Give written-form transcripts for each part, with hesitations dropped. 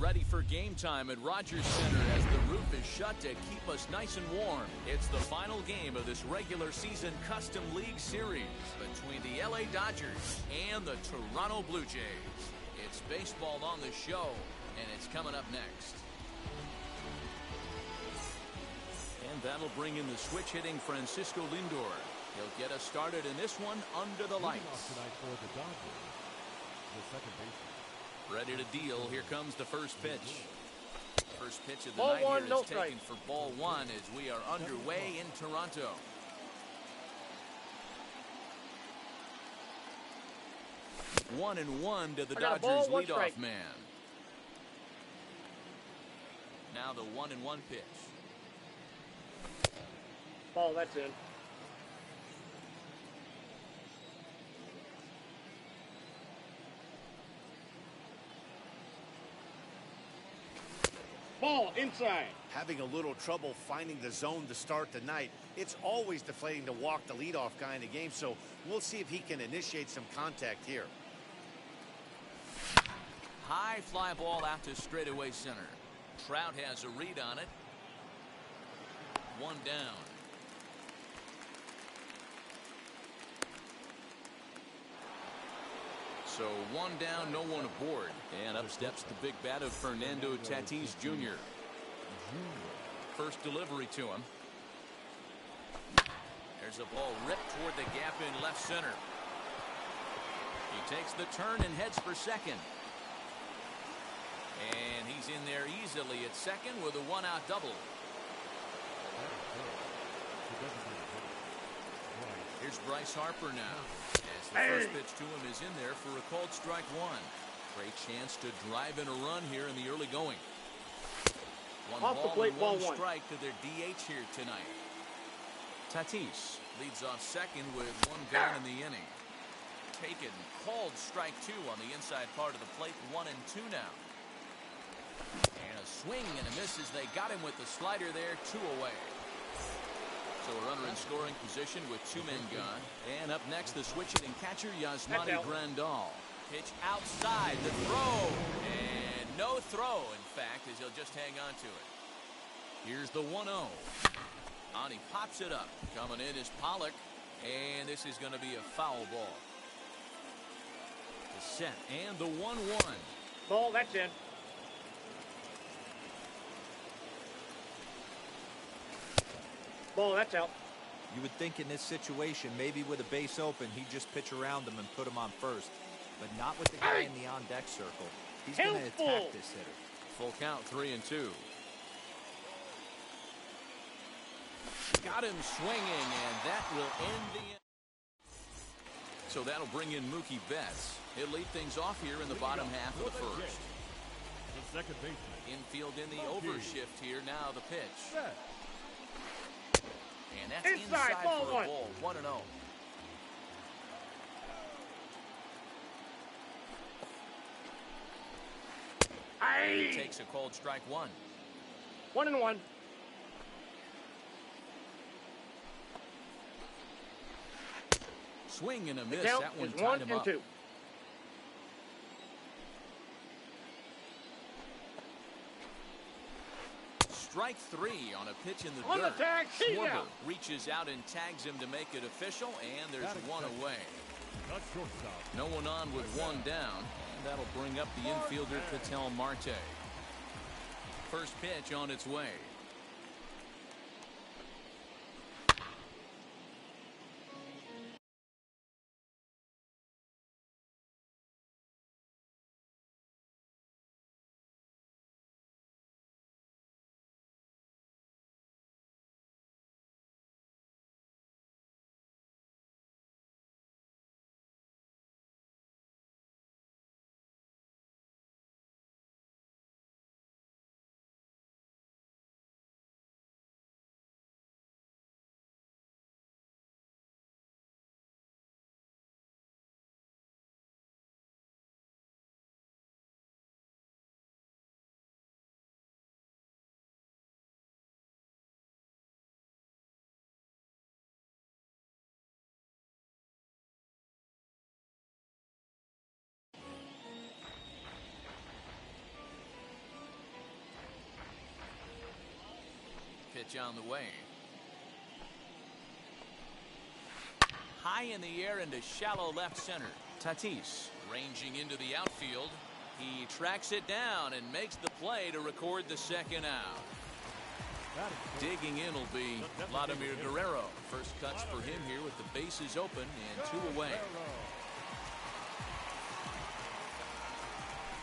ready for game time at Rogers Center as the roof is shut to keep us nice and warm. It's the final game of this regular season Custom League Series between the LA Dodgers and the Toronto Blue Jays. It's baseball on the show, and it's coming up next. And that'll bring in the switch-hitting Francisco Lindor. He'll get us started in this one under the lights. Tonight for the Dodgers, the second baseman. Ready to deal. Here comes the first pitch. First pitch of the Ball night one, here no is taken for ball one as we are underway in Toronto. One and one to the Dodgers leadoff man. Now the 1-1 pitch. Ball, that's in. Ball inside. Having a little trouble finding the zone to start the night. It's always deflating to walk the leadoff guy in the game, so we'll see if he can initiate some contact here. High fly ball out to straightaway center. Trout has a read on it. One down. So one down, no one aboard. And up steps the big bat of Fernando Tatis Jr. First delivery to him. There's a ball ripped toward the gap in left center. He takes the turn and heads for second. And he's in there easily at second with a one-out double. Here's Bryce Harper now. As the first pitch to him is in there for a called strike one. Great chance to drive in a run here in the early going. One off the ball plate, and ball one one. strike to their DH here tonight. Tatis leads off second with one gone in the inning. Taken, called strike two on the inside part of the plate. 1-2 now. And a swing and a miss as they got him with the slider there. 2 away. So a runner in scoring position with 2 men gone. And up next, the switch-hitting catcher, Yasmani Grandal. Pitch outside, the throw. And no throw, in fact, as he'll just hang on to it. Here's the 1-0. And he pops it up. Coming in is Pollock. And this is going to be a foul ball. The set and the 1-1. Ball, that's in. Ball, that's out. You would think in this situation, maybe with a base open, he'd just pitch around him and put him on first. But not with the guy in the on-deck circle. He's going to attack this hitter. Full count, 3-2. Got him swinging, and that will end the inning. So that'll bring in Mookie Betts. He'll lead things off here in the bottom half of the first. The second baseman. Infield in the overshift here. Now the pitch. And that's Inside, inside ball for a one. ball. 1-0. He takes a called strike one. 1-1. Swing and a miss. Count That one is tied him up. 1-2. Strike three on a pitch in the On the dirt. tag, he's Schwarber out. reaches out and tags him to make it official, and there's one away. Not shortstop. No one on with one down, and that'll bring up the infielder Ketel Marte. First pitch on its way. pitch on the way. High in the air into shallow left center. Tatis ranging into the outfield. He tracks it down and makes the play to record the second out. Digging in will be Vladimir Guerrero. First cuts for him here with the bases open and 2 away.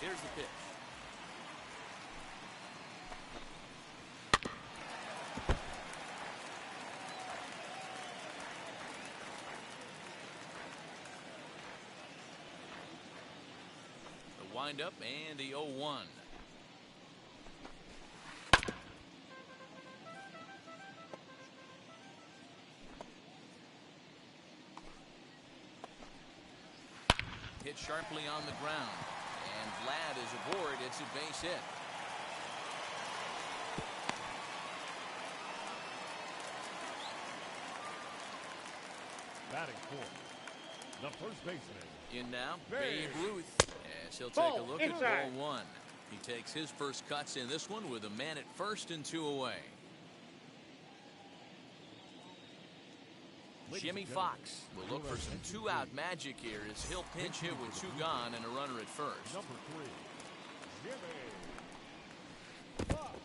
Here's the pitch. The windup and the 0-1. Hit sharply on the ground. And Vlad is aboard. It's a base hit. Batting fourth, the first baseman. In now, Babe Ruth. As he'll take Ball a look inside. at ball 1. He takes his first cuts in this one with a man at first and 2 away. Jimmy Fox will look for some 2-out magic here as he'll pinch hit with 2 gone and a runner at first. Number 3, Jimmy Fox.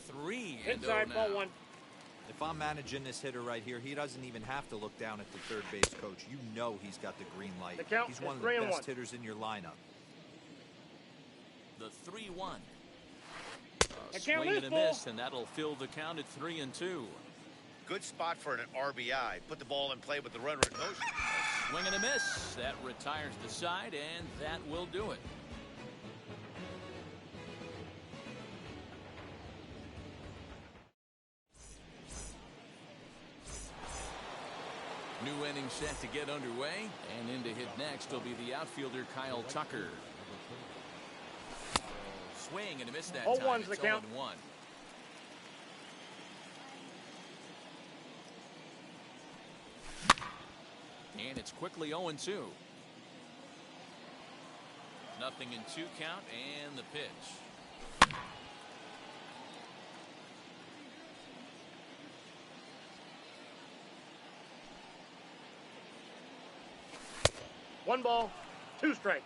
3 and Inside, 0 ball now. 1. If I'm managing this hitter right here, he doesn't even have to look down at the third base coach. You know he's got the green light. The count He's is one of the 3-1. best hitters in your lineup. The 3-1. The Swing count and is a full. miss, and that'll fill the count at 3-2. Good spot for an RBI. Put the ball in play with the runner in motion. Swing and a miss. That retires the side, and that will do it. New inning set to get underway, and in to hit next will be the outfielder Kyle Tucker. Swing and a miss that time. 0-1's the It's count. 0-1. And it's quickly 0-2. Nothing in 2 count, and the pitch. One ball, 2 strikes.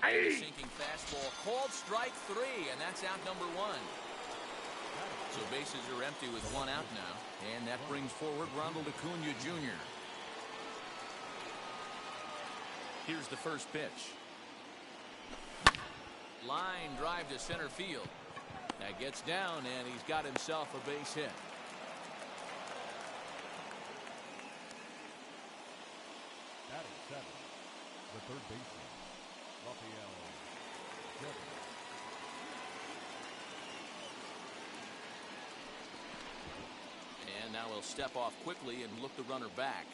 Sinking fastball called strike 3, and that's out number 1. So bases are empty with 1 out now, and that brings forward Ronald Acuna Jr. Here's the first pitch. Line drive to center field. That gets down, and he's got himself a base hit. Batting 7, the third baseman, Rafael Devers. And now he'll step off quickly and look the runner back.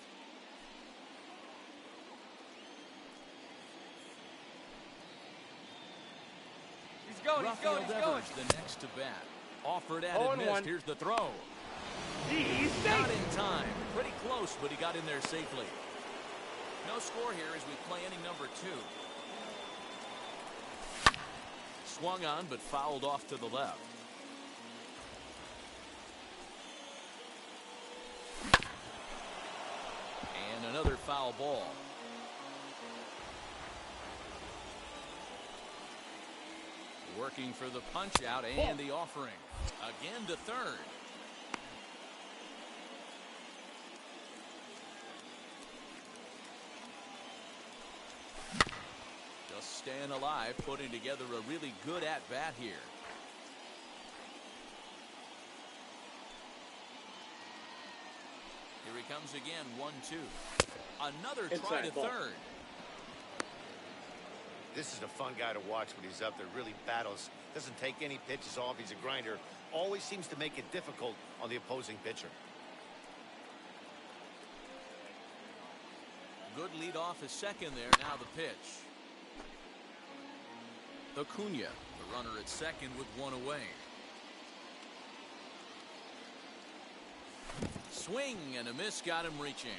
He's going, Rafael Devers, the next to bat. Offered at and 0-1. missed. Here's the throw. He's Not safe. in time. Pretty close, but he got in there safely. No score here as we play inning number 2. Swung on, but fouled off to the left. And another foul ball. Working for the punch out and the offering. Again to third. Just staying alive, putting together a really good at-bat here. Here he comes again, 1-2. Another try to Inside ball. third. This is a fun guy to watch when he's up there. Really battles. Doesn't take any pitches off. He's a grinder. Always seems to make it difficult on the opposing pitcher. Good lead off his second there. Now the pitch. Acuna, the runner at second with one away. Swing and a miss got him reaching.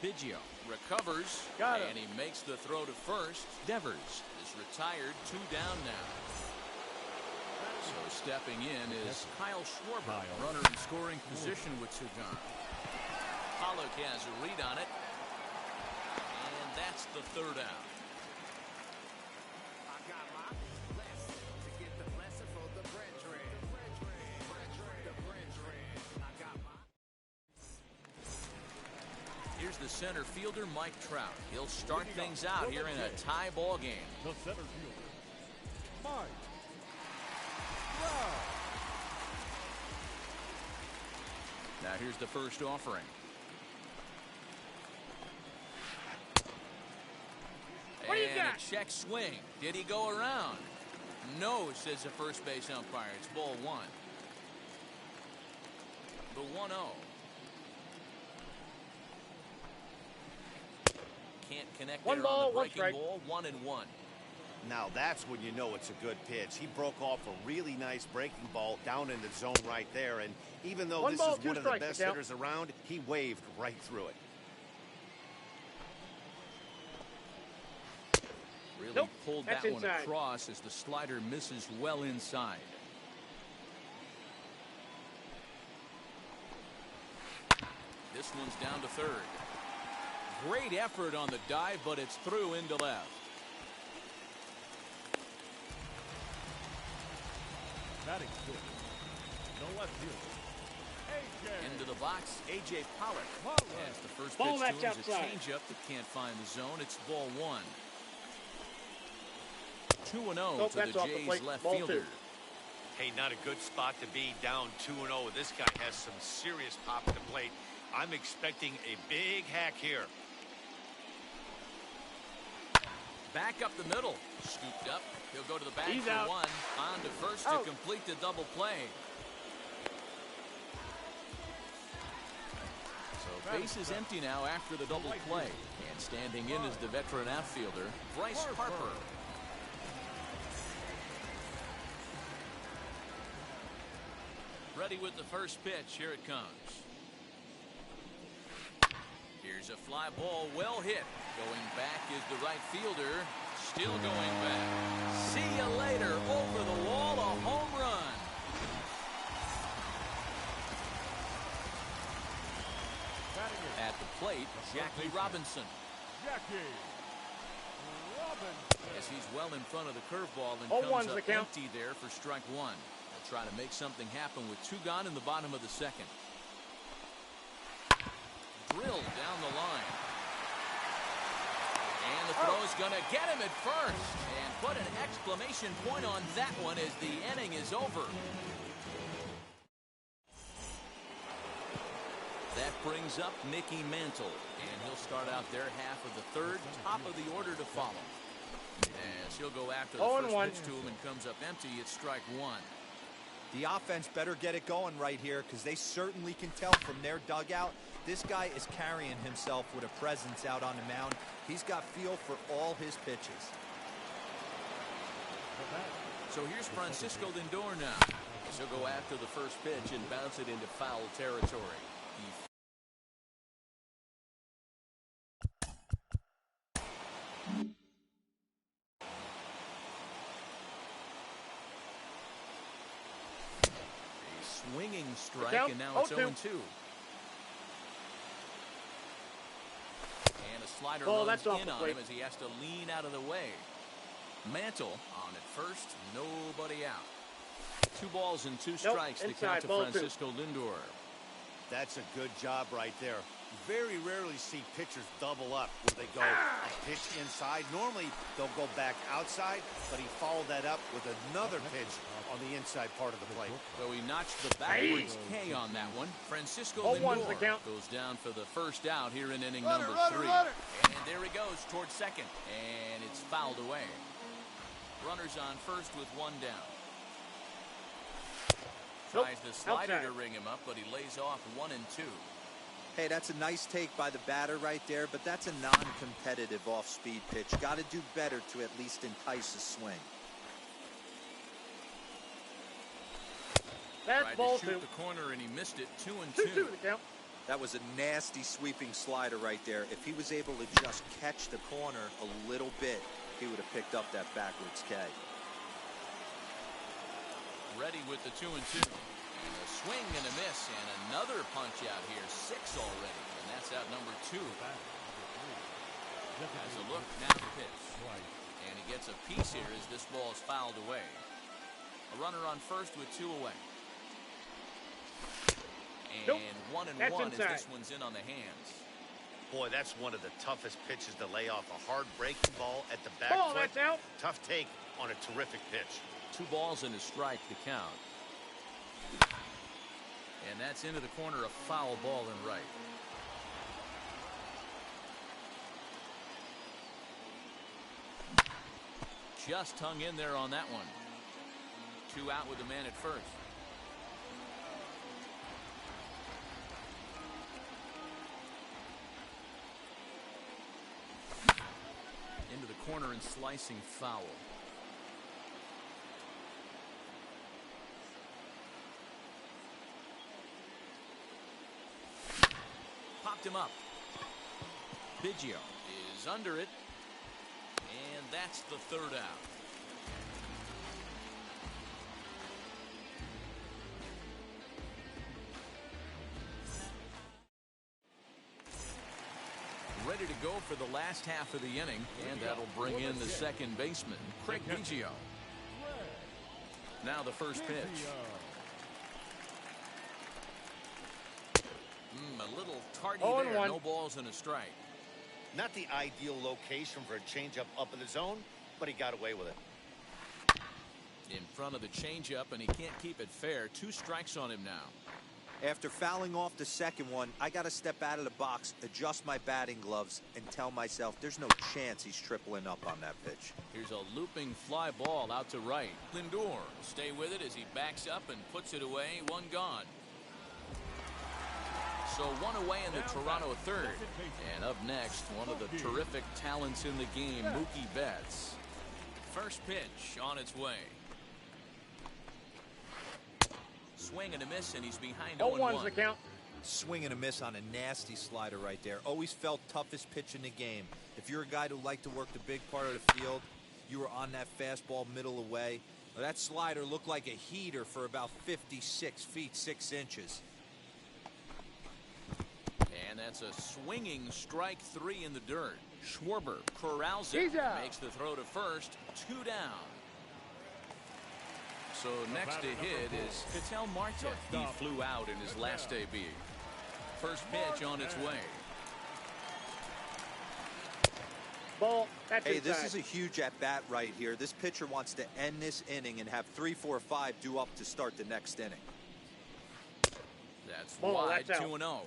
Biggio recovers, Got him. and he makes the throw to first. Devers is retired, 2 down now. So stepping in is Kyle Schwarber, runner in scoring position with 2 gone. Pollock has a read on it, and that's the 3rd out. Here's the center fielder, Mike Trout. He'll start things out here in a tie ball game. The center fielder, Mike Trout. Now here's the first offering. What do you And got? a check swing. Did he go around? No, says the first base umpire. It's ball 1. The 1-0. Can't connect One there ball, on the one breaking strike. ball. 1-1. Now that's when you know it's a good pitch. He broke off a really nice breaking ball down in the zone right there. And even though One this ball, is 2 one of the strikes, best Miguel. hitters around, he waved right through it. Really Nope, pulled that's that one inside. across as the slider misses well inside. This one's down to 3rd. Great effort on the dive, but it's through into left. Batting 6th, the left fielder, A.J. Into the box, A.J. Pollock. Pollock. As the first Ball pitch that's to him is a outside. changeup that can't find the zone. It's ball 1. 2-0 Nope, to that's the off the Jays plate. left Ball 2. fielder. Hey, not a good spot to be, down 2-0. This guy has some serious pop at the plate. I'm expecting a big hack here. Back up the middle. Scooped up. He'll go to the bag He's for out. 1. On to first Out. to complete the double play. So base is empty now after the double play. And standing in is the veteran outfielder, Bryce Harper. Ready with the first pitch. Here it comes. Here's a fly ball, well hit. Going back is the right fielder. Still going back. See you later. Over the wall, a home run. At the plate, Jackie Robinson. Jackie Robinson. As he's well in front of the curveball and 0-1's comes the up count. empty there for strike 1. They'll try to make something happen with 2 gone in the bottom of the 2nd. Drilled down the line. And the throw is going to get him at first. And put an exclamation point on that one as the inning is over. That brings up Mickey Mantle. And he'll start out their half of the 3rd, top of the order to follow. As he'll go after the 0-1. first pitch to him and comes up empty, it's strike 1. The offense better get it going right here because they certainly can tell from their dugout this guy is carrying himself with a presence out on the mound. He's got feel for all his pitches. So here's Francisco Lindor now. He'll go after the first pitch and bounce it into foul territory. A swinging strike, count, and now it's 0-2. 0-2. And a slider Ball, runs that's off in the on plate. him as he has to lean out of the way. Mantle on at first, nobody out. 2 balls and 2 strikes to count inside, to ball 2. Francisco Lindor. That's a good job right there. Very rarely see pitchers double up where they go a pitch inside. Normally, they'll go back outside, but he followed that up with another pitch on the inside part of the plate. So he notched the backwards K on that one. Francisco 0-1's the Lindor count. goes down for the first out here in inning Runner, number runner, 3. runner. And there he goes towards second. And it's fouled away. Runners on first with 1 down. Tries the slider outside. to ring him up, but he lays off 1 and 2. Hey, that's a nice take by the batter right there, but that's a non-competitive off-speed pitch. Got to do better to at least entice a swing. That's Tried ball to shoot two. the corner and he missed it. 2-2. 2-2 the count. That was a nasty sweeping slider right there. If he was able to just catch the corner a little bit, he would have picked up that backwards K. Ready with the 2-2. And a swing and a miss, and another punch out here. 6 already, and that's out number 2. Has a look, now the pitch. And he gets a piece here as this ball is fouled away. A runner on first with 2 away. And 1-1 as this one's in on the hands. Boy, that's one of the toughest pitches to lay off. A hard breaking ball at the back Ball, foot. that's out. Tough take on a terrific pitch. 2 balls and a strike to count. And that's into the corner, a foul ball in right. Just hung in there on that one. 2 out with the man at first. Into the corner and slicing foul. Popped him up. Biggio is under it. And that's the 3rd out. Ready to go for the last half of the inning, and that'll bring in the second baseman, Craig Biggio. Now the first pitch. A little tardy there. No balls and a strike. Not the ideal location for a changeup up in the zone, but he got away with it. In front of the changeup, and he can't keep it fair. 2 strikes on him now. After fouling off the second one, I got to step out of the box, adjust my batting gloves, and tell myself there's no chance he's tripling up on that pitch. Here's a looping fly ball out to right. Lindor will stay with it as he backs up and puts it away. 1 gone. So 1 away in the Toronto 3rd. And up next, one of the terrific talents in the game, Mookie Betts. First pitch on its way. Swing and a miss, and he's behind 0-1. the count. Swing and a miss on a nasty slider right there. Always felt toughest pitch in the game. If you're a guy who liked to work the big part of the field, you were on that fastball middle away. Well, that slider looked like a heater for about 56 feet 6 inches. And that's a swinging strike 3 in the dirt. Schwarber corrals it, makes the throw to first. 2 down. So next to hit is Ketel Marte. He flew out in his last AB. First pitch on its way. Ball. That's Hey, inside. this is a huge at-bat right here. This pitcher wants to end this inning and have 3, 4, 5 due up to start the next inning. That's Ball, wide, that's out. 2-0.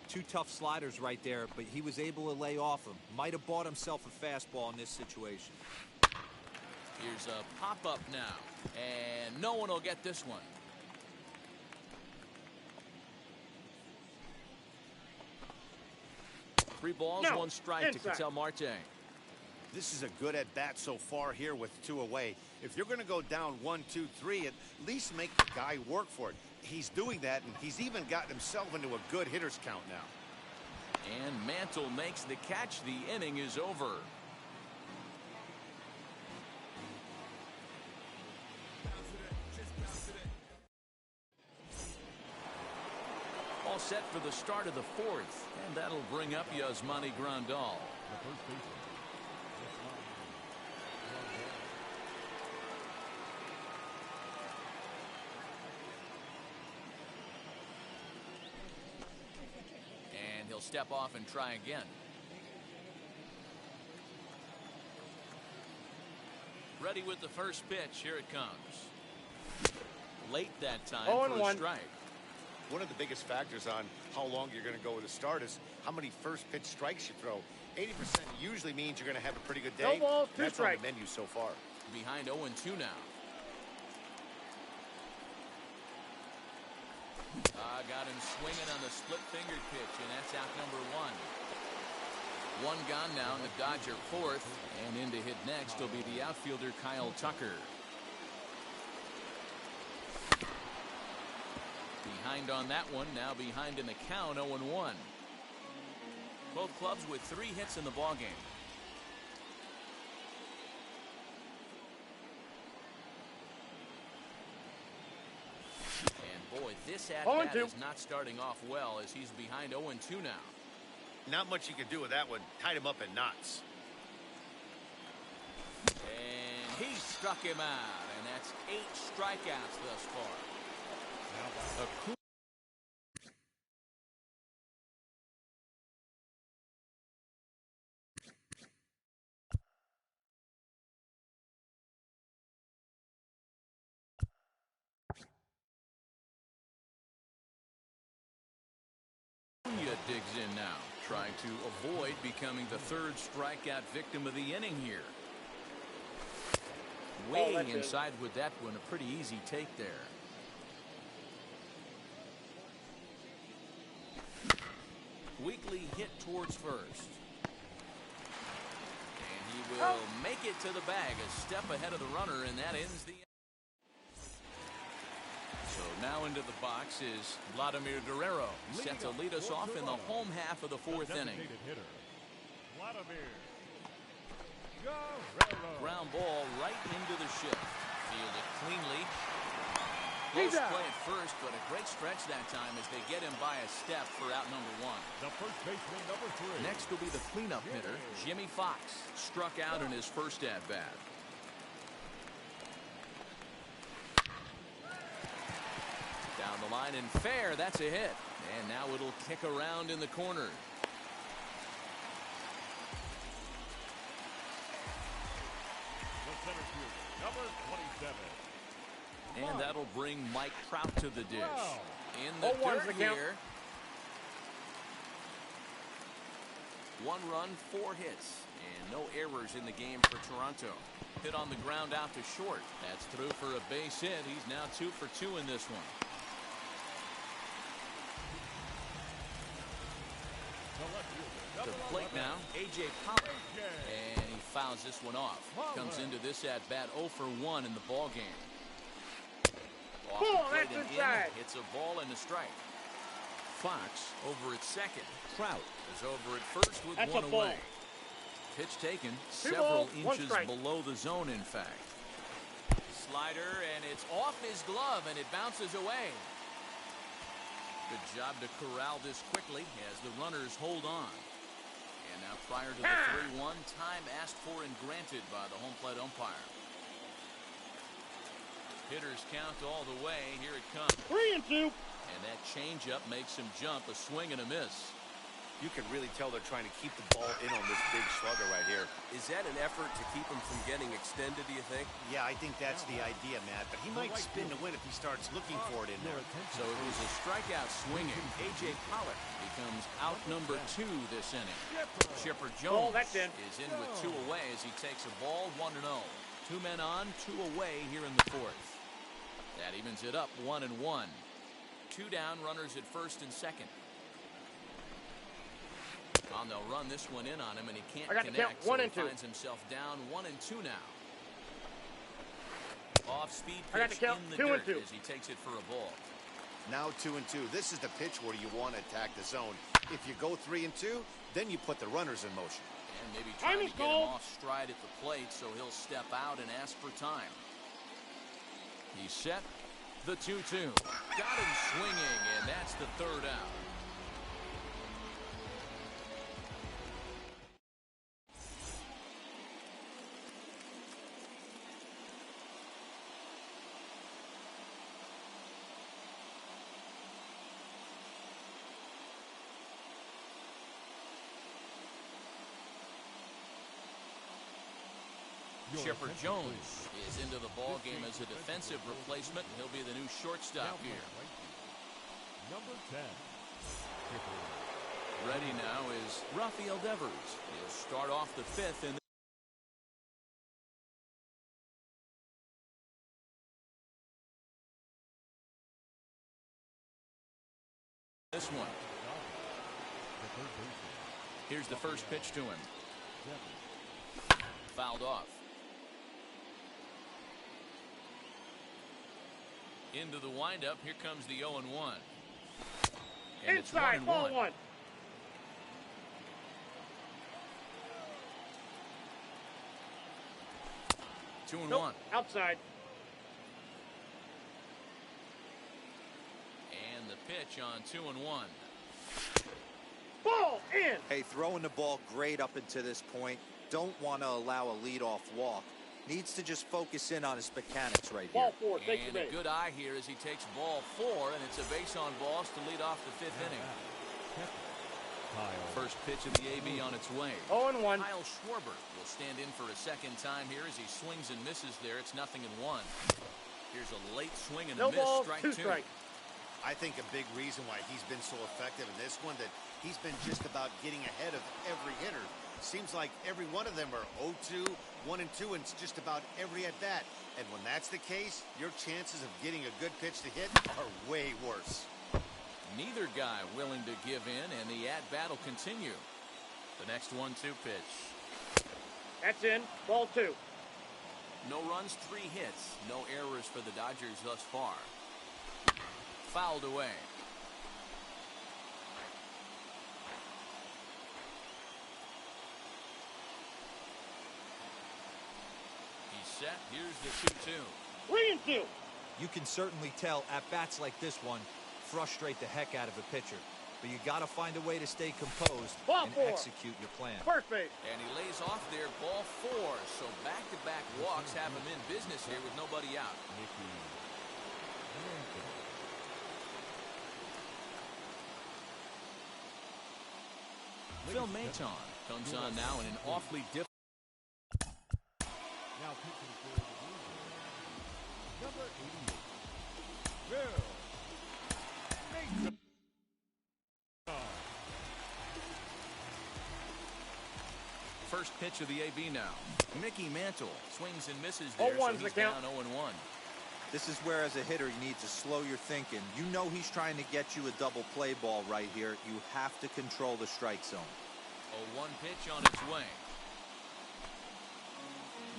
2 tough sliders right there, but he was able to lay off him. Might have bought himself a fastball in this situation. Here's a pop-up now. And no one will get this one. Three balls, 1 strike to Ketel Marte. This is a good at-bat so far here with 2 away. If you're going to go down 1, 2, 3, at least make the guy work for it. He's doing that, and he's even gotten himself into a good hitter's count now. And Mantle makes the catch. The inning is over. All set for the start of the 4th, and that'll bring up Yasmani Grandal. And he'll step off and try again. Ready with the first pitch. Here it comes. Late that time for a strike. One of the biggest factors on how long you're going to go with a start is how many first pitch strikes you throw. 80% usually means you're going to have a pretty good day. No balls, 2 That's strikes. on the menu so far. Behind 0-2 now. Got him swinging on the split-fingered pitch, and that's out number 1. 1 gone now in the Dodger 4th, and in to hit next will be the outfielder Kyle Tucker. Behind on that one, now behind in the count, 0-1. Both clubs with 3 hits in the ballgame. And boy, this at-bat is not starting off well as he's behind 0-2 now. Not much you can do with that one. Tied him up in knots. And he struck him out, and that's 8 strikeouts thus far. Acuna digs in now, trying to avoid becoming the 3rd strikeout victim of the inning here. Way inside with that one, a pretty easy take there. Weekly hit towards first. And he will make it to the bag, a step ahead of the runner, and that ends the inning. So now into the box is Vladimir Guerrero, set to lead us off in the home half of the 4th inning. Vladimir Guerrero. Ground ball right into the shift. Fielded cleanly. Close play at first, but a great stretch that time as they get him by a step for out number 1. The first baseman, number 3. Next will be the cleanup hitter, Jimmy Fox. Struck out in his first at-bat. Down the line and fair, that's a hit. And now it'll kick around in the corner. The center fielder, number 27. And that'll bring Mike Trout to the dish. Wow. In the 0-1's dirt the count. here. 1 run, 4 hits, and no errors in the game for Toronto. Hit on the ground out to short. That's through for a base hit. He's now 2 for 2 in this one. To the plate now, A.J. Pollock. And he fouls this one off. Comes into this at-bat 0 for 1 in the ball game. Off the plate and in, hits a ball and a strike. Fox over at second. Trout is over at first with 1 away. Pitch taken several inches below the zone, in fact. Slider, and it's off his glove, and it bounces away. Good job to corral this quickly as the runners hold on. And now prior to the 3-1, time asked for and granted by the home plate umpire. Hitters count all the way. Here it comes. 3-2. And that changeup makes him jump, a swing and a miss. You can really tell they're trying to keep the ball in on this big slugger right here. Is that an effort to keep him from getting extended, do you think? Yeah, I think that's the idea, Matt. But he might spin to win if he starts looking for it in there. So it was a strikeout swinging. A.J. Pollock becomes out number 2 this inning. Chipper Jones is in with 2 away as he takes a ball 1-0. 2 men on, 2 away here in the 4th. That evens it up 1-1. 2 down, runners at first and second. And they'll run this one in on him, and he can't connect, so he finds himself down 1-2 now. Off-speed pitch in the dirt as he takes it for a ball. Now 2-2. This is the pitch where you want to attack the zone. If you go 3-2, then you put the runners in motion. And maybe trying to get him off stride at the plate, so he'll step out and ask for time. He's set. The 2-2. Got him swinging, and that's the 3rd out. Chipper Jones is into the ball game as a defensive replacement. He'll be the new shortstop here. Number 10. Ready now is Rafael Devers. He'll start off the 5th in this one. Here's the first pitch to him. Fouled off. Into the windup, here comes the 0-1. And it's Inside, 1-1. ball one. 2-1. Nope, outside. And the pitch on 2-1. Ball in. Hey, throwing the ball great up until this point. Don't want to allow a leadoff walk. Needs to just focus in on his mechanics right here. Ball four, takes the And a base. good eye here as he takes ball 4, and it's a base on balls to lead off the 5th inning. First pitch of the AB on its way. 0-1. Kyle Schwarber will stand in for a second time here as he swings and misses there. It's 0-1. Here's a late swing and a No miss. ball, Strike 2 two. strikes. I think a big reason why he's been so effective in this one, that he's been just about getting ahead of every hitter. Seems like every one of them are 0-2, 1-2, and it's just about every at bat. And when that's the case, your chances of getting a good pitch to hit are way worse. Neither guy willing to give in, and the at-bat will continue. The next 1-2 pitch. That's in. Ball 2. No runs, 3 hits. No errors for the Dodgers thus far. Fouled away. He's set. Here's the 2-2. 3-2. You can certainly tell at-bats like this one frustrate the heck out of a pitcher. But you got to find a way to stay composed Ball and 4. execute your plan. First base. And he lays off there, ball 4. So back-to-back walks have him in business here with nobody out. Phil Maton comes on now in an awfully difficult. Now pitching for the Blue Jays, number 88, Bill Mason. First pitch of the AB now. Mickey Mantle swings and misses there, 0-1's so the he's count. down 0-1. This is where, as a hitter, you need to slow your thinking. You know he's trying to get you a double play ball right here. You have to control the strike zone. 0-1 pitch on its way.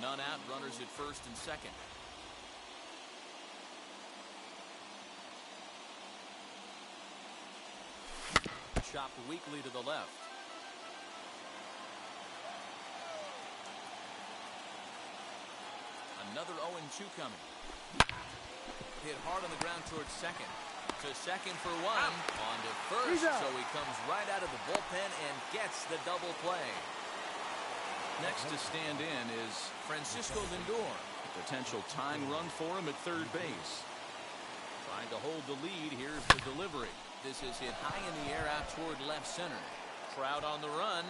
None out, runners at first and second. Chopped weakly to the left. Another 0-2 coming. Hit hard on the ground towards second. To second for 1. On to first. He's out. So he comes right out of the bullpen and gets the double play. Next to stand in is Francisco Lindor. A potential tying run for him at third base. Trying to hold the lead. Here's the delivery. This is hit high in the air out toward left center. Trout on the run.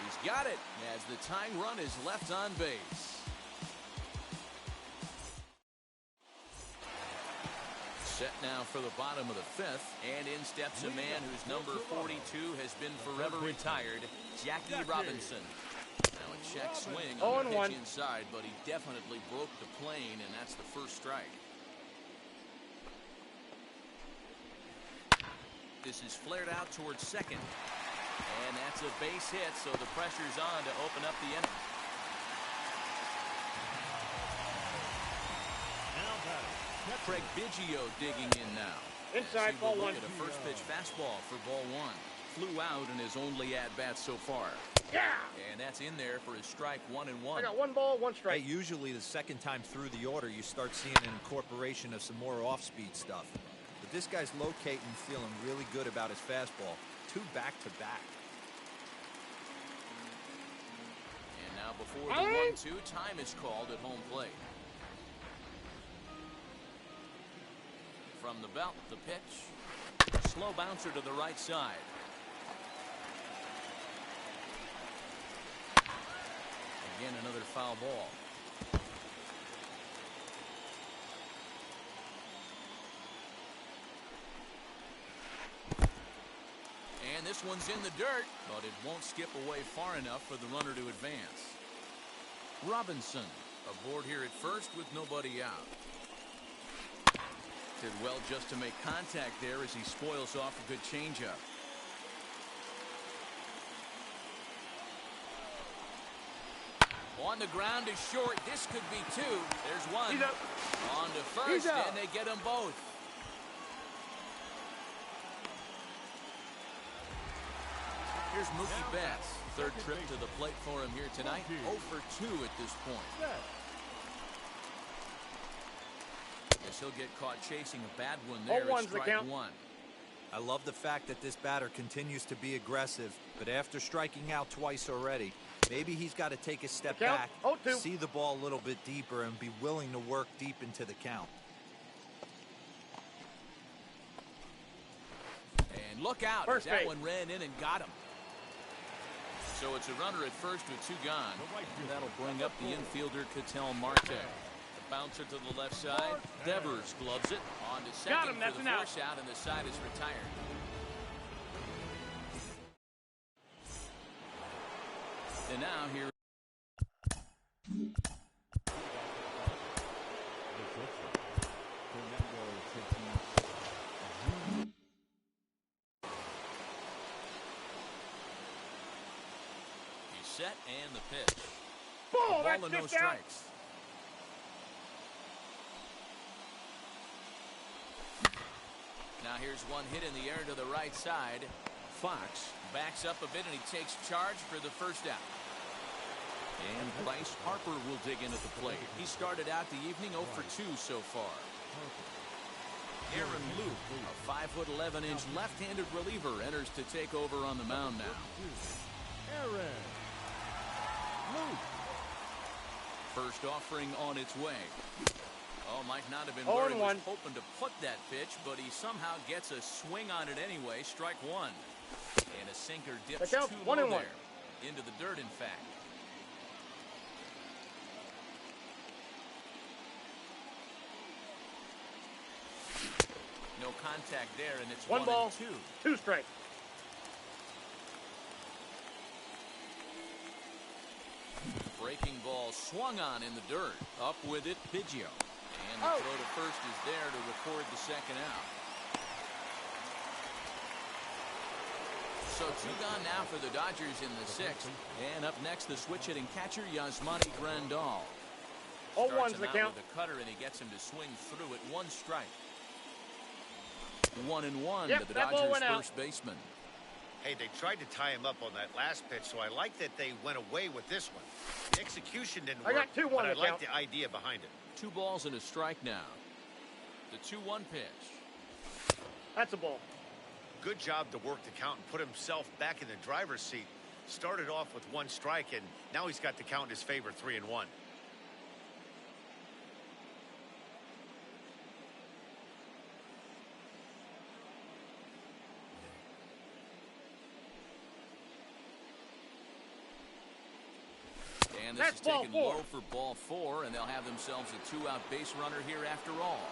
He's got it as the tying run is left on base. Set now for the bottom of the 5th, and in steps a man whose number 42 has been forever retired, Jackie Robinson. Now a check swing on the 0-1. pitch inside, but he definitely broke the plane, and that's the first strike. This is flared out towards second. And that's a base hit, so the pressure's on to open up the inning. Now batting, Craig Biggio digging in now. Inside, As he ball will 1. look at a first pitch fastball for ball 1. Flew out in his only at-bat so far. Yeah. And that's in there for his strike 1-1. I got 1 ball, 1 Hey, strike. usually the second time through the order, you start seeing an incorporation of some more off-speed stuff. But this guy's locating, feeling really good about his fastball. 2 back-to-back. And now before the 1-2, time is called at home plate. From the belt, the pitch. Slow bouncer to the right side. Again, another foul ball. And this one's in the dirt, but it won't skip away far enough for the runner to advance. Robinson aboard here at first with nobody out. Did well just to make contact there as he spoils off a good changeup. On the ground is short. This could be two. There's one. He's up. On to He's first, out. and they get them both. Here's Mookie Betts. Third trip to the plate for him here tonight. 0 for 2 at this point. Guess he'll get caught chasing a bad one there. 0-1's It's the strike count. one. I love the fact that this batter continues to be aggressive, but after striking out twice already, maybe he's got to take a step The count, back, 0-2. see the ball a little bit deeper, and be willing to work deep into the count. And look out, First as that base. one ran in and got him. So it's a runner at first with 2 gone. And that'll bring up the infielder, Ketel Marte. The bouncer to the left side. Devers gloves it. On to second Got him, that's for an the out. force out, and the side is retired. And now here. He's set and the pitch. Ball, Ball that's and no just out. strikes. Now here's one hit in the air to the right side. Fox backs up a bit and he takes charge for the first out. And Bryce Harper will dig in at the plate. He started out the evening 0 for 2 so far. Aaron Luke, a 5'11" left-handed reliever, enters to take over on the mound now. Aaron Luke. First offering on its way. Oh, might not have been 0 where he and was 1. hoping to put that pitch, but he somehow gets a swing on it anyway. Strike one. And a sinker dips Look out, too 1 low and 1. there. Into the dirt, in fact. No contact there, and it's 1 ball, and 2. 2 strikes. Breaking ball swung on in the dirt. Up with it, Biggio. And the Out. throw to first is there to record the second out. So 2 gone now for the Dodgers in the 6th. And up next, the switch-hitting catcher, Yasmani Grandal. 0-1's Starts him the out count. with a cutter, and he gets him to swing through it. 1 strike. 1-1 Yep, to the that ball Dodgers went out. first baseman. Hey, they tried to tie him up on that last pitch, so I like that they went away with this one. The execution didn't I work, got 2-1 but I to like count. the idea behind it. 2 balls and a strike now. The 2-1 pitch. That's a ball. Good job to work the count and put himself back in the driver's seat. Started off with 1 strike, and now he's got the count in his favor, 3-1. And this That's is ball taken 4. low for ball 4, and they'll have themselves a 2-out base runner here after all.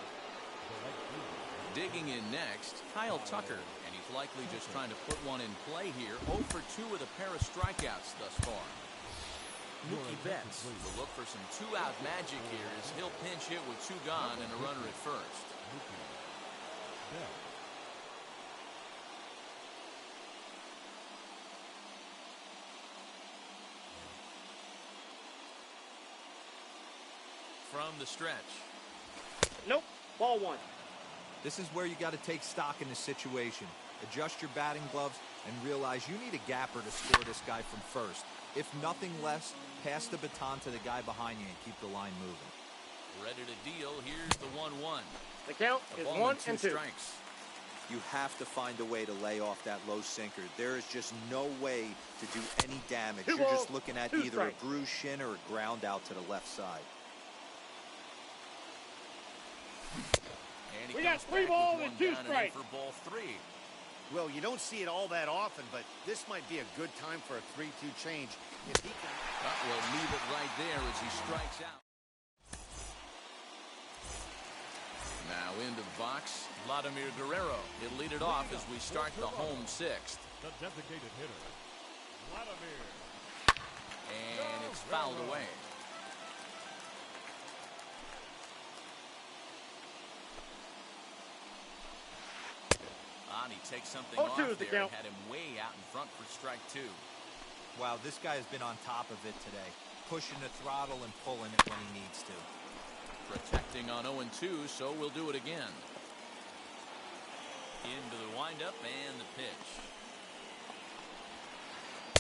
Digging in next, Kyle Tucker, and he's likely just trying to put one in play here. 0 for 2 with a pair of strikeouts thus far. Mookie Betts will look for some 2-out magic here as he'll pinch hit with 2 gone and a runner at first. From the stretch. Nope. Ball 1. This is where you got to take stock in the situation. Adjust your batting gloves and realize you need a gapper to score this guy from first. If nothing less, pass the baton to the guy behind you and keep the line moving. Ready to deal. Here's the 1-1. The count A is ball 1 2 and 2. strikes. You have to find a way to lay off that low sinker. There is just no way to do any damage. 2 You're balls, just looking at 2 either strikes. a bruised shin or a ground out to the left side. And he We got comes 3 back balls with and 1 2 down in strikes. for ball 3. Well, you don't see it all that often, but this might be a good time for a 3-2 change. If he can... We'll leave it right there as he strikes out. Now into the box, Vladimir Guerrero. He'll lead it off as we start the home 6th. The designated hitter, Vladimir. And it's fouled away. He takes something 0-2 off is the there. count. Had him way out in front for strike 2. Wow, this guy has been on top of it today. pushing the throttle and pulling it when he needs to. Protecting on 0-2, so we'll do it again. Into the windup and the pitch.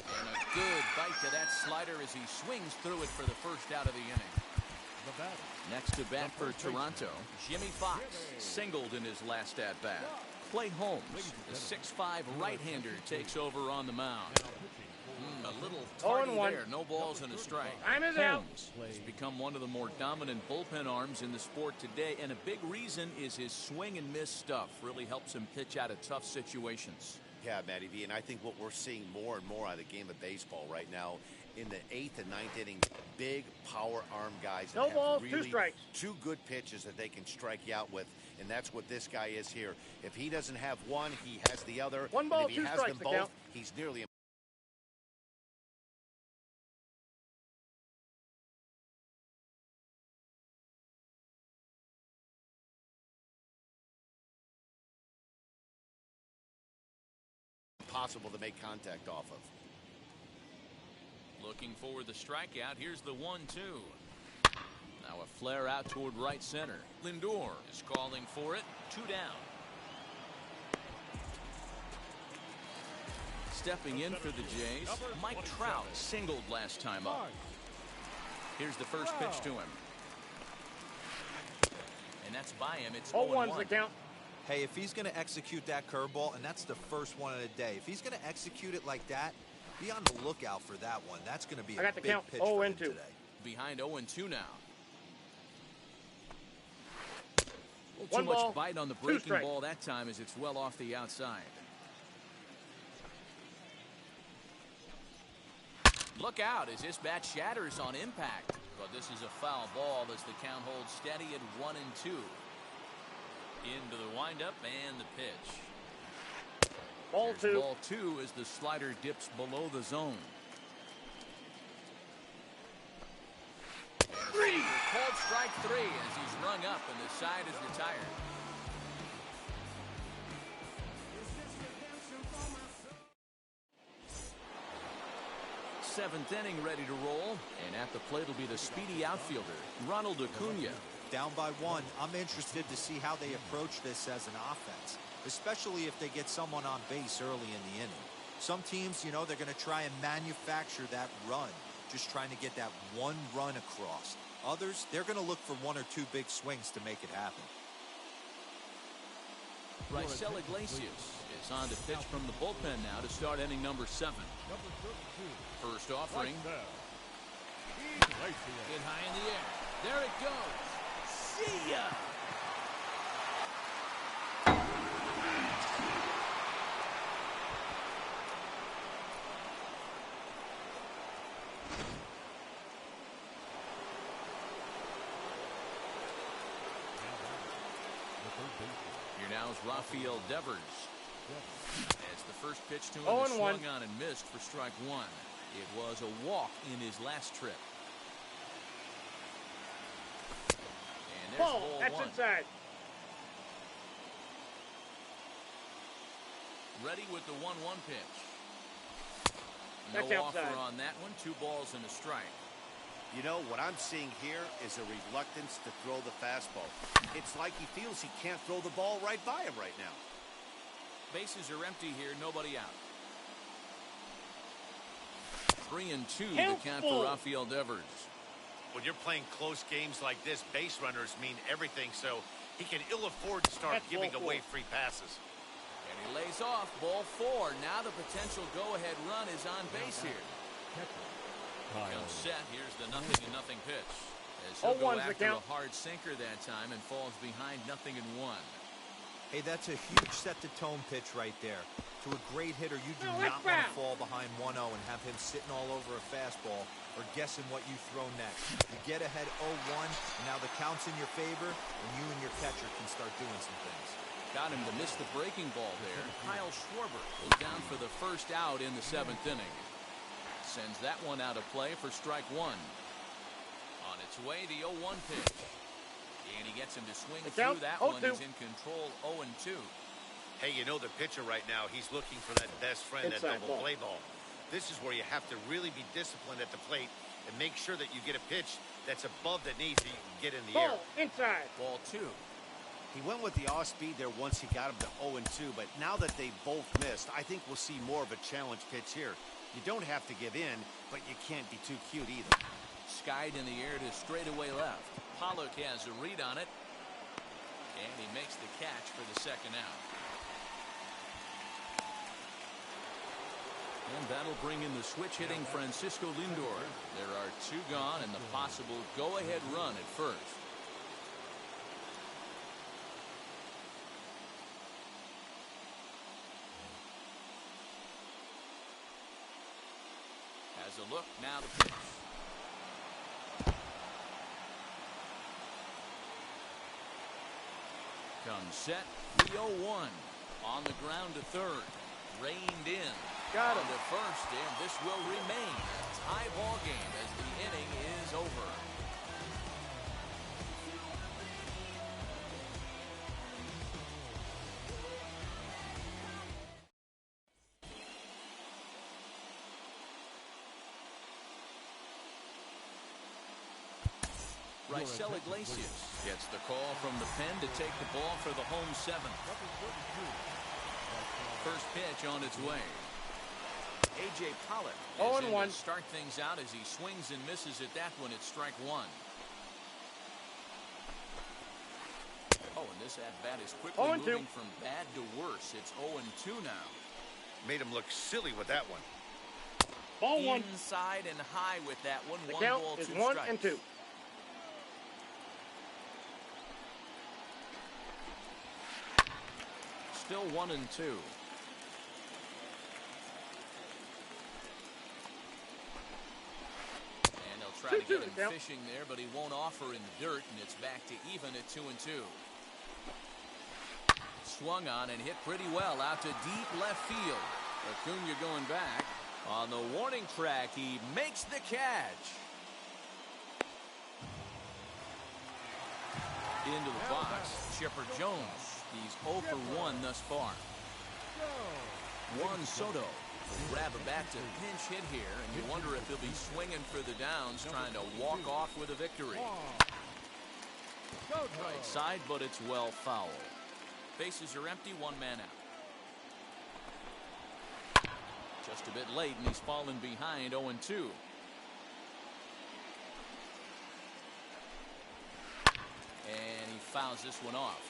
And a good bite to that slider as he swings through it for the first out of the inning. The batter. Next to bat for Toronto, Jimmy Fox singled in his last at-bat. Clay Holmes, the 6'5" right-hander, takes over on the mound. A little tardy there, no balls and a strike. Time is out. Holmes has become one of the more dominant bullpen arms in the sport today, and a big reason is his swing and miss stuff. Really helps him pitch out of tough situations. Yeah, Matty V, and I think what we're seeing more and more out of the game of baseball right now, in the 8th and 9th inning, big power arm guys that No have balls, really 2 strikes. 2 good pitches that they can strike you out with, and that's what this guy is here. If he doesn't have one, he has the other. 1 ball, and if he 2 has strikes them to both, count. he's nearly impossible to make contact off of. Looking for the strikeout. Here's the 1-2. Now a flare out toward right center. Lindor is calling for it. 2 down. Stepping in for the Jays, Mike Trout singled last time up. Here's the first pitch to him. And that's by him. It's 0-1's the count. Hey, if he's going to execute that curveball, and that's the first one of the day, if he's going to execute it like that, be on the lookout for that one. That's going to be a big pitch for him today. Behind 0-2 now. Too 1 much ball, bite on the 2 breaking strikes. ball that time as it's well off the outside. Look out as this bat shatters on impact. But this is a foul ball as the count holds steady at 1-2. Into the windup and the pitch. Ball Here's 2. Ball 2 as the slider dips below the zone. Called strike 3 as he's rung up and the side is retired. Seventh inning ready to roll, and at the plate will be the speedy outfielder, Ronald Acuna. Down by 1, I'm interested to see how they approach this as an offense, especially if they get someone on base early in the inning. Some teams, you know, they're going to try and manufacture that run, just trying to get that 1 run across. Others, they're going to look for 1 or 2 big swings to make it happen. Raisel Iglesias is on to pitch from the bullpen now to start inning number 7. First offering. Hit high in the air. There it goes. See ya! Here now is Rafael Devers. As the first pitch to him is swung on and missed for strike 1. It was a walk in his last trip. And there's ball That's 1. inside. Ready with the 1-1 pitch. That's No outside. offer on that one. 2 balls and a strike. You know, what I'm seeing here is a reluctance to throw the fastball. It's like he feels he can't throw the ball right by him right now. Bases are empty here. Nobody out. 3-2 the count for Rafael Devers. When you're playing close games like this, base runners mean everything, so he can ill afford to start giving away free passes. And he lays off. Ball 4. Now the potential go-ahead run is on base here. Comes set. Here's the 0-0 pitch. As he'll go after a hard sinker that time and falls behind 0-1. Hey, that's a huge set-the-tone pitch right there. To a great hitter, you do not want to fall behind 1-0 and have him sitting all over a fastball or guessing what you throw next. You get ahead 0-1, and now the count's in your favor, and you and your catcher can start doing some things. Got him to miss the breaking ball there. Kyle Schwarber is down for the first out in the 7th inning. Sends that one out of play for strike 1. On its way, the 0-1 pitch. And he gets him to swing through that one. He's in control 0-2. Hey, you know the pitcher right now, he's looking for that best friend, that double play ball. This is where you have to really be disciplined at the plate and make sure that you get a pitch that's above the knees that you can get in the air. Ball inside. Ball 2. He went with the off-speed there once he got him to 0-2, but now that they both missed, I think we'll see more of a challenge pitch here. You don't have to give in, but you can't be too cute either. Skied in the air to straightaway left. Pollock has a read on it, and he makes the catch for the second out. And that'll bring in the switch-hitting Francisco Lindor. There are 2 gone and the possible go-ahead run at first. Has a look, now the pitch. Comes set, the 0-1. On the ground to third. Reined in. Got him. On to first, and this will remain a tie ball game as the inning is over. Raisel Iglesias gets the call from the pen to take the ball for the home 7th. First pitch on its way. A.J. Pollock is in to start things out as he swings and misses at that one at strike 1. Oh, and this at-bat is quickly moving from bad to worse. It's 0-2 now. Made him look silly with that one. Ball 1. Inside and high with that one. The 1 count ball, is 2 1 strikes. and 2. Still 1-2. Try to get him fishing there, but he won't offer in the dirt, and it's back to even at 2-2. Swung on and hit pretty well out to deep left field. Acuna going back. On the warning track, he makes the catch. Into the box, Chipper Jones. He's 0 for 1 thus far. Juan Soto grab a bat to pinch hit here, and you wonder if he'll be swinging for the downs, trying to walk off with a victory. Right side, but it's well foul. Bases are empty, 1 man out. Just a bit late, and he's fallen behind 0-2. And he fouls this one off.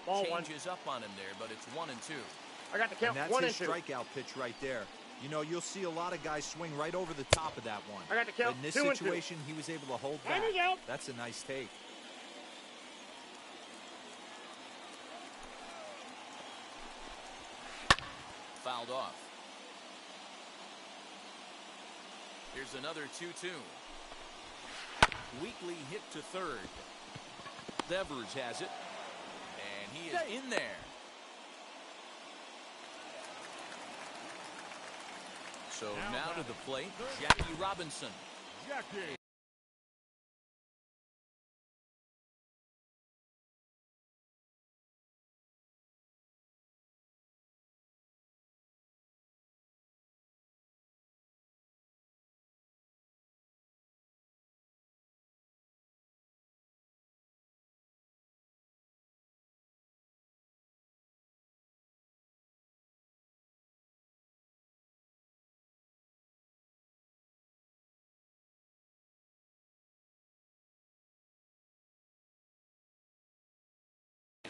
Ball 1. Changes up on him there, but it's 1-2. I got the count. And 1 that's and his 2. strikeout pitch right there. You know, you'll see a lot of guys swing right over the top of that one. I got the count. But in this 2 and 2. situation, he was able to hold back. And he's out. That's a nice take. Fouled off. Here's another 2-2. Weekly hit to third. Devers has it. And he is in there. So now to the plate, Jackie Robinson. Jackie.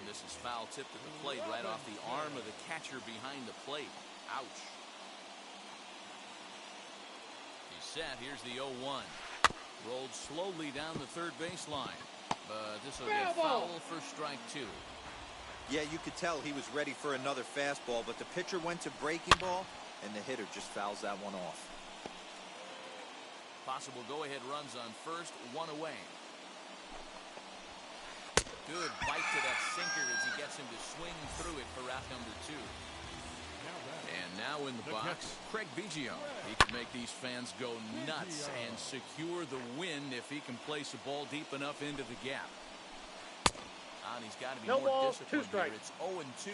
This is foul tipped at the plate right off the arm of the catcher behind the plate. Ouch. He's set. Here's the 0-1. Rolled slowly down the third baseline. But this will get foul for strike 2. Yeah, you could tell he was ready for another fastball, but the pitcher went to breaking ball, and the hitter just fouls that one off. Possible go-ahead runs on first, 1 away. Good bite to that sinker as he gets him to swing through it for out number 2. And now in the box, Craig Biggio. He can make these fans go nuts and secure the win if he can place a ball deep enough into the gap. And he's got to be more disciplined here. It's 0-2.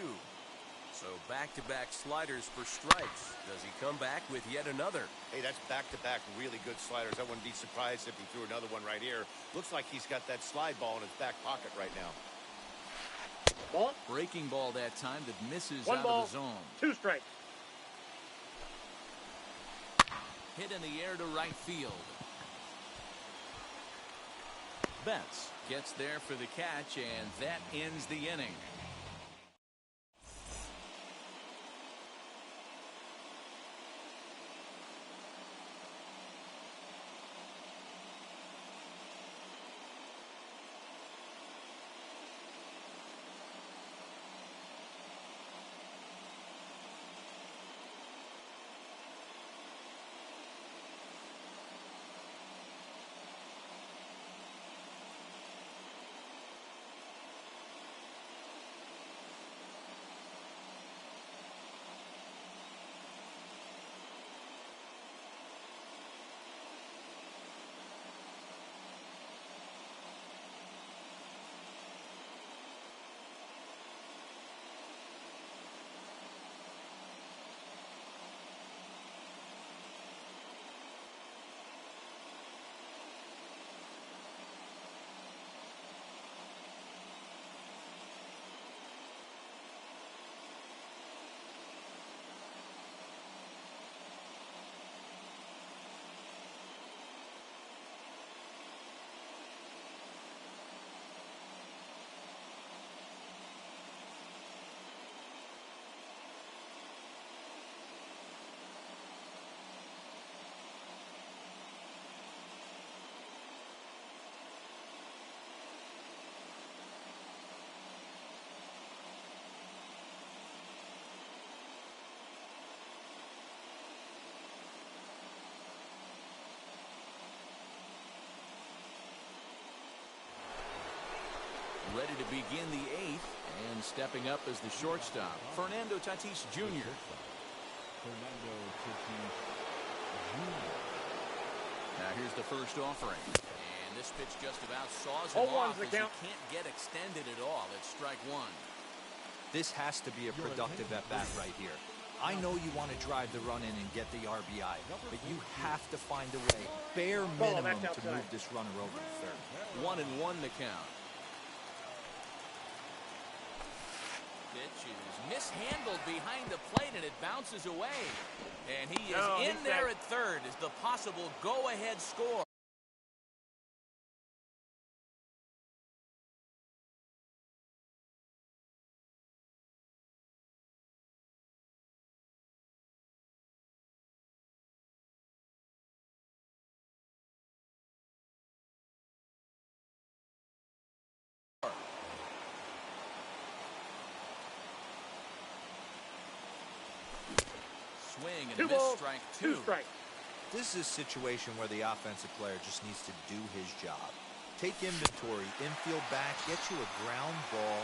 So back-to-back sliders for strikes. Does he come back with yet another? Hey, that's back-to-back really good sliders. I wouldn't be surprised if he threw another one right here. Looks like he's got that slide ball in his back pocket right now. Ball. Breaking ball that time that misses One out ball, of the zone. 2 strikes. Hit in the air to right field. Betts gets there for the catch, and that ends the inning. Ready to begin the 8th, and stepping up as the shortstop, Fernando Tatis Jr. Fernando Tatis Jr. Now here's the first offering, and this pitch just about saws him 0-1's off the as he count. can't get extended at all. It's strike one. This has to be a productive at-bat right here. I know you want to drive the run in and get the RBI, but you have to find a way, bare minimum, that's to outside. move this runner over to third. 1-1 the count. Pitch is mishandled behind the plate, and it bounces away. And he is No, in he's there back. at third as the possible go-ahead score. Swing and a 2 miss, balls, strike 2 2. strikes. This is a situation where the offensive player just needs to do his job. Take inventory, infield back, get you a ground ball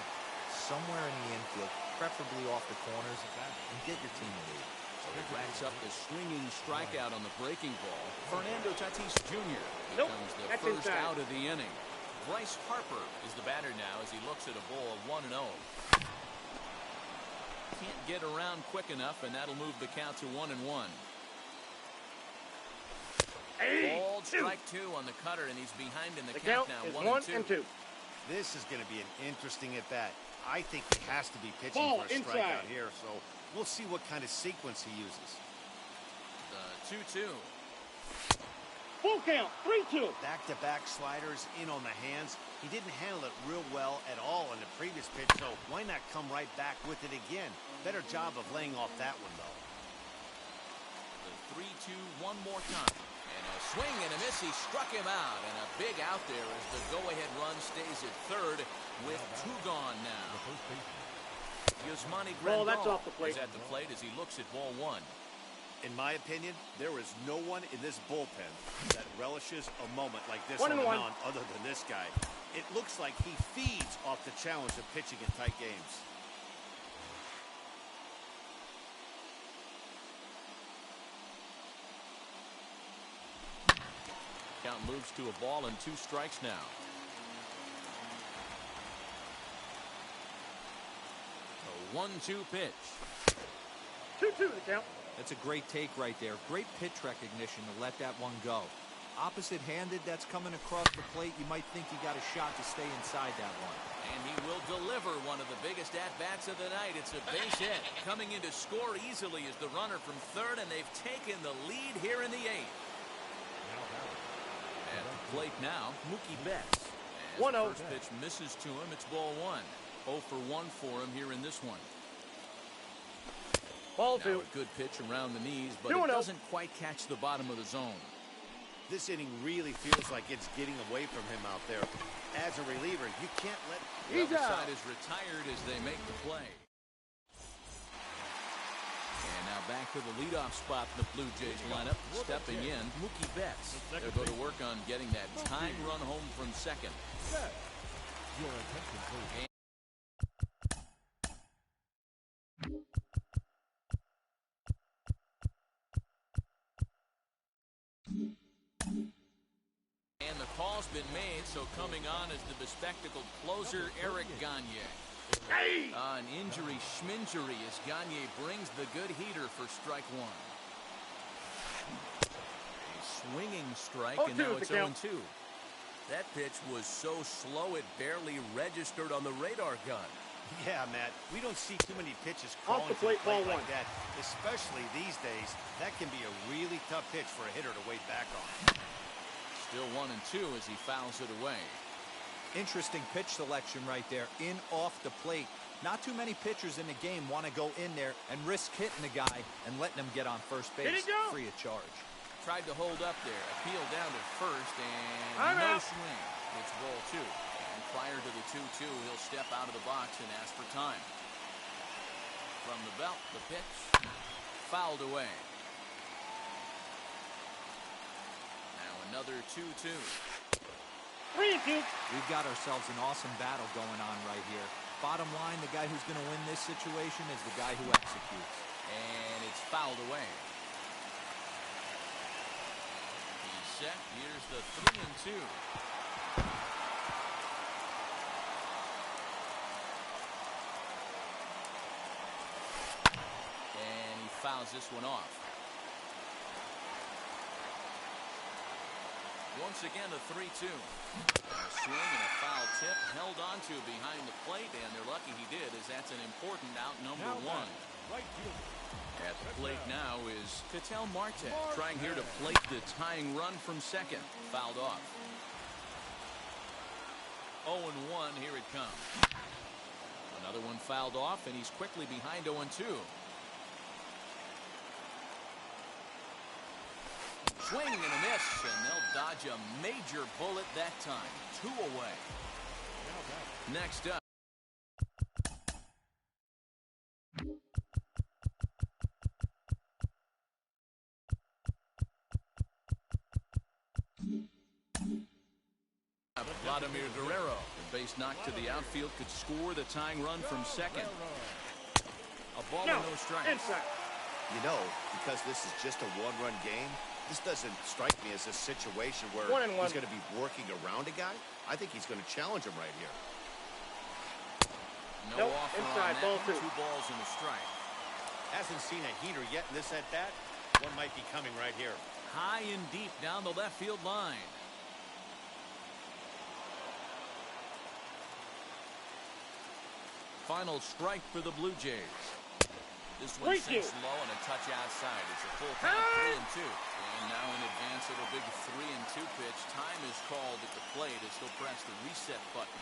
somewhere in the infield, preferably off the corners, and get your team a lead. So he racks up the swinging strikeout on the breaking ball. Fernando Tatis Jr. Nope, becomes the that's first inside. out of the inning. Bryce Harper is the batter now as he looks at a ball of 1-0. Can't get around quick enough, and that'll move the count to 1-1. Ball strike 2 on the cutter, and he's behind in the count count now, is 1-2. 1-2. This is going to be an interesting at-bat. I think he has to be pitching Ball for a inside. strikeout here, so we'll see what kind of sequence he uses. The 2-2. Full count, 3-2. Back-to-back sliders in on the hands. He didn't handle it real well at all in the previous pitch, so why not come right back with it again? Better job of laying off that one, though. The 3-2 one more time. And a swing and a miss. He struck him out. And a big out there as the go-ahead run stays at third with 2 gone now. Yasmani Ball, Grandal that's off the plate. is at the plate as he looks at ball 1. In my opinion, there is no one in this bullpen that relishes a moment like this 1-1. on the mound other than this guy. It looks like he feeds off the challenge of pitching in tight games. Count moves to a ball and 2 strikes now. 1-2 pitch. 2-2 the count. That's a great take right there. Great pitch recognition to let that one go. Opposite-handed, that's coming across the plate. You might think you got a shot to stay inside that one. And he will deliver one of the biggest at-bats of the night. It's a base hit. Coming in to score easily is the runner from third, and they've taken the lead here in the eighth. At the plate now, Mookie Betts. As 1-0. the first pitch misses to him, it's ball one. 0 for 1 for him here in this one. Ball Now 2. a good pitch around the knees, but 2-0. it doesn't quite catch the bottom of the zone. This inning really feels like it's getting away from him out there. As a reliever, you can't let... The He's other out. side is retired as they make the play. And now back to the leadoff spot in the Blue Jays lineup. Stepping in, Mookie Betts. They'll go to work on getting that tying run home from second. Set. Your attention, please. And the call's been made, so coming on is the bespectacled closer, Eric Gagne. An injury schminjury as Gagne brings the good heater for strike one. A swinging strike, and now it's 0-2. That pitch was so slow it barely registered on the radar gun. Yeah, Matt, we don't see too many pitches Off crawling the to plate, ball like 1. that. Especially these days, that can be a really tough pitch for a hitter to wait back on. Still 1-2 as he fouls it away. Interesting pitch selection right there. In off the plate. Not too many pitchers in the game want to go in there and risk hitting the guy and letting him get on first base free of charge. Tried to hold up there. Appeal down to first, and I'm no out. swing. It's ball 2. And prior to the 2-2, he'll step out of the box and ask for time. From the belt, the pitch. Fouled away. Now another 2-2. 3-2. We've got ourselves an awesome battle going on right here. Bottom line, the guy who's going to win this situation is the guy who executes. And it's fouled away. He's set. Here's the 3-2. And he fouls this one off. Once again, a 3-2. A swing and a foul tip held onto behind the plate, and they're lucky he did, as that's an important out number Now 1. Right fielder. At the plate now is Ketel Marte, trying here to plate the tying run from second. Fouled off. 0-1, here it comes. Another one fouled off, and he's quickly behind 0-2. Swing and a miss, and they'll dodge a major bullet that time. 2 away. Next up. Vladimir Guerrero. The base knock to the outfield could score the tying run from second. A ball No. with no strikes. Inside. You know, because this is just a one-run game, this doesn't strike me as a situation where 1-1. he's going to be working around a guy. I think he's going to challenge him right here. No Nope, offer inside, on that. ball 2. 2 balls and a strike. Hasn't seen a heater yet in this at-bat. One might be coming right here. High and deep down the left field line. Final strike for the Blue Jays. This one Thank sinks you. low and a touch outside. It's a full count, 3-2. And now in advance of a big 3-2 pitch. Time is called at the plate as he'll press the reset button.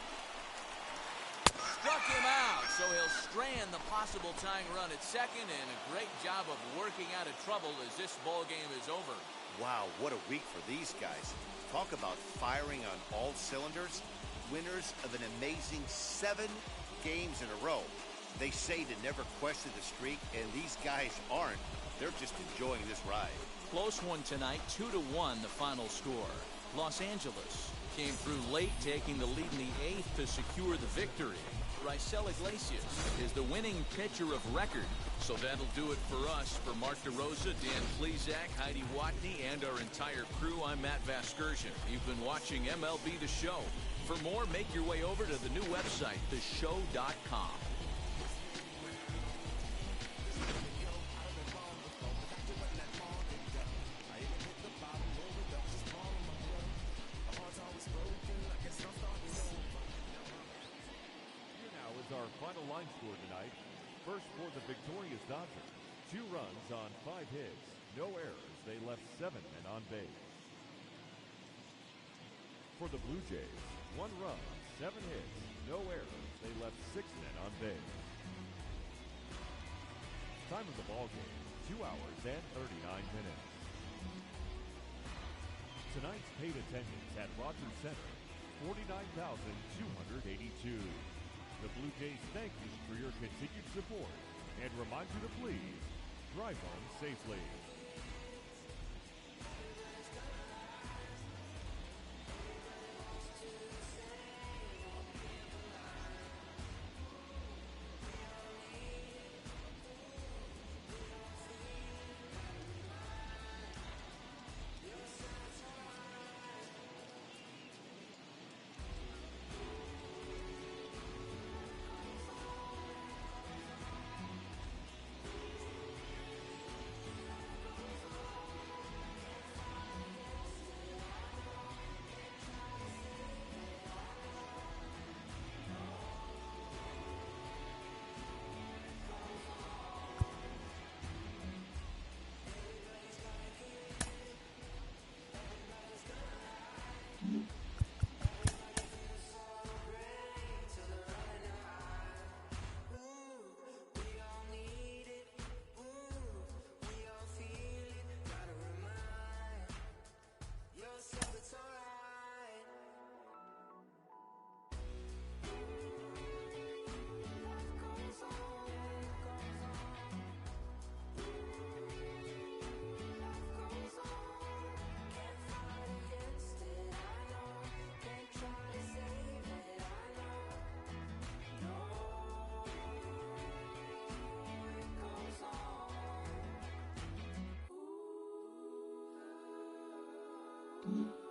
Struck him out, so he'll strand the possible tying run at second, and a great job of working out of trouble as this ball game is over. Wow, what a week for these guys. Talk about firing on all cylinders. Winners of an amazing 7 games in a row. They say to never question the streak, and these guys aren't. They're just enjoying this ride. Close one tonight, 2-1 the final score. Los Angeles came through late, taking the lead in the 8th to secure the victory. Raisel Iglesias is the winning pitcher of record. So that'll do it for us. For Mark DeRosa, Dan Plezak, Heidi Watney, and our entire crew, I'm Matt Vasgersian. You've been watching MLB The Show. For more, make your way over to the new website, theshow.com. final line score tonight. First for the victorious Dodgers. 2 runs on 5 hits. No errors. They left 7 men on base. For the Blue Jays, 1 run, 7 hits. No errors. They left 6 men on base. Time of the ball game, 2 hours and 39 minutes. Tonight's paid attendance at Rogers Center, 49,282. The Blue Jays thank you for your continued support and remind you to please drive home safely. Mm-hmm.